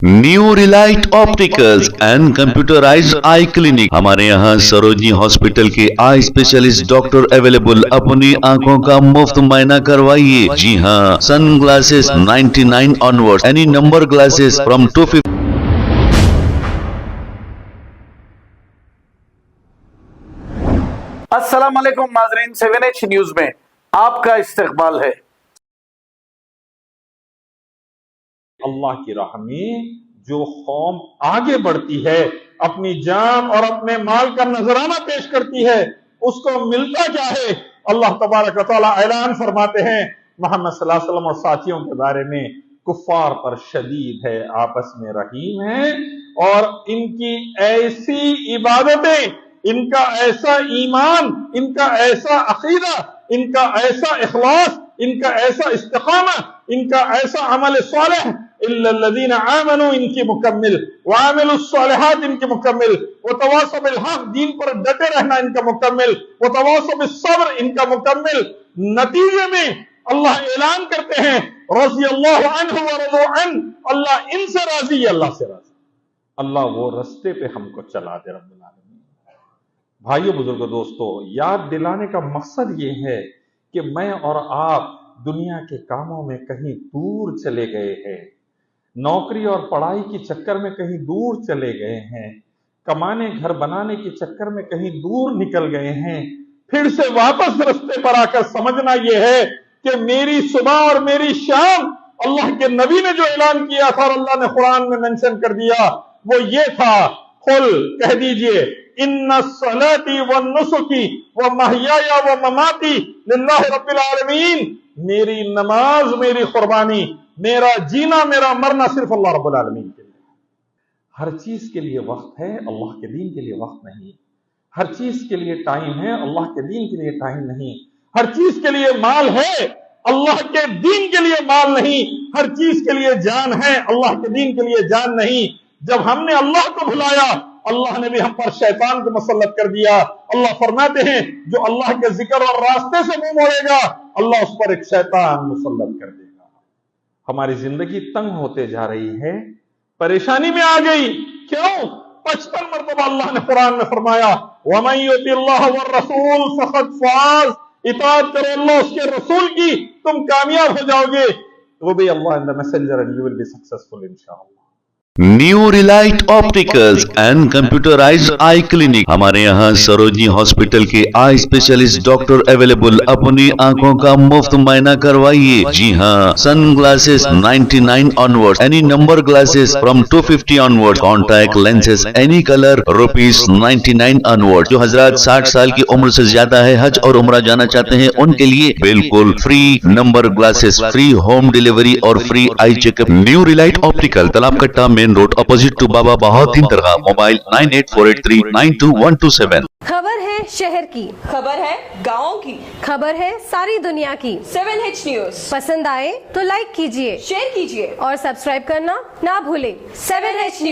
New relight opticals and computerised eye clinic. हमारे यहाँ Sarojini hospital के आई स्पेशलिस्ट डॉक्टर अवेलेबल। अपनी आंखों का मुफ्त मुआयना करवाइए। जी हाँ, sun glasses 99 onwards, any number glasses from 250। अस्सलाम वालेकुम नाज़रीन, 7H न्यूज में आपका इस्तकबाल है। अल्लाह की राह में जो कौम आगे बढ़ती है, अपनी जान और अपने माल का नजराना पेश करती है, उसको मिलता क्या है? अल्लाह तबारक व तआला ऐलान फरमाते हैं मोहम्मद सल्लल्लाहु अलैहि वसल्लम और साथियों के बारे में, कुफ्फार पर शदीद है, आपस में रहीम है, और इनकी ऐसी इबादतें, इनका ऐसा ईमान, इनका ऐसा अकीदा, इनका ऐसा इखलास, इनका ऐसा इस्तिकामा, इनका ऐसा अमल सालेह, इल्लल्लज़ीना आमनू इनकी मुकम्मिल, व अमिलुस सालिहात इनकी मुकम्मिल, व तवासौ बिल हक़ दीन पर डटे रहना इनका मुकम्मिल, व तवासौ बिस सब्र इनका मुकम्मिल। नतीजे में अल्लाह ऐलान करते हैं रज़ियल्लाहु अन्हु व रज़ू अन, अल्लाह इनसे राजी है, अल्लाह से राजी। अल्लाह वो रास्ते पे हमको चला दे रब्बुल आलमीन। भाइयों, बुजुर्गों, दोस्तों, याद दिलाने का मकसद ये है कि मैं और आप दुनिया के कामों में कहीं दूर चले गए हैं, नौकरी और पढ़ाई के चक्कर में कहीं दूर चले गए हैं, कमाने घर बनाने के चक्कर में कहीं दूर निकल गए हैं। फिर से वापस रास्ते पर आकर समझना यह है कि मेरी सुबह और मेरी शाम, अल्लाह के नबी ने जो ऐलान किया था और अल्लाह ने कुरान में मेंशन कर दिया, वो ये था, कुल कह दीजिए, इन्ना सलाती व नुसुकी व महयाया व ममाती लिल्लाहि रब्बिल आलमीन। मेरी नमाज, मेरी कुर्बानी, मेरा जीना, मेरा मरना सिर्फ अल्लाह रब्बुल आलमीन के लिए। हर चीज के लिए वक्त है, अल्लाह के दीन के लिए वक्त नहीं। हर चीज के लिए टाइम है, अल्लाह के दीन के लिए टाइम नहीं। हर चीज के लिए माल है, अल्लाह के दीन के लिए माल नहीं। हर चीज के लिए जान है, अल्लाह के दीन के लिए जान नहीं। जब हमने अल्लाह को भुलाया, अल्लाह ने भी हम पर शैतान को मुसल्लत कर दिया। अल्लाह फरमाते हैं, जो अल्लाह के जिक्र और रास्ते से मुंह मोड़ेगा, अल्लाह उस पर एक शैतान मुसल्लत कर देगा। हमारी जिंदगी तंग होते जा रही है, परेशानी में आ गई। क्यों? 55 मरतबा अल्लाह ने कुरान में फरमाया, वमन युतिल्लाह व रसूल फक़द फाज़। इताअत करो अल्लाह उसके रसूल की, तुम कामयाब हो जाओगे। वो भी अल्लाह in the messenger and you will be successful इंशाअल्लाह। New relight opticals and computerised eye clinic. हमारे यहाँ सरोजनी हॉस्पिटल के आई स्पेशलिस्ट डॉक्टर अवेलेबल। अपनी आंखों का मुफ्त मुआयना करवाइए। जी हाँ, sun glasses 99 onwards, any number glasses from 250 onwards, contact lenses any colour ₹99 onward. जो हजरात 60 साल की उम्र से ज्यादा है, हज और उम्रा जाना चाहते हैं, उनके लिए बिल्कुल free number glasses, free home delivery और free eye checkup. New relight optical, Talab Katta, main road, opposite to Baba Bahauddin दरगाह। मोबाइल 9848392127। खबर है शहर की, खबर है गाँव की, खबर है सारी दुनिया की। 7H न्यूज पसंद आए तो लाइक कीजिए, शेयर कीजिए और सब्सक्राइब करना ना भूलें। 7H news.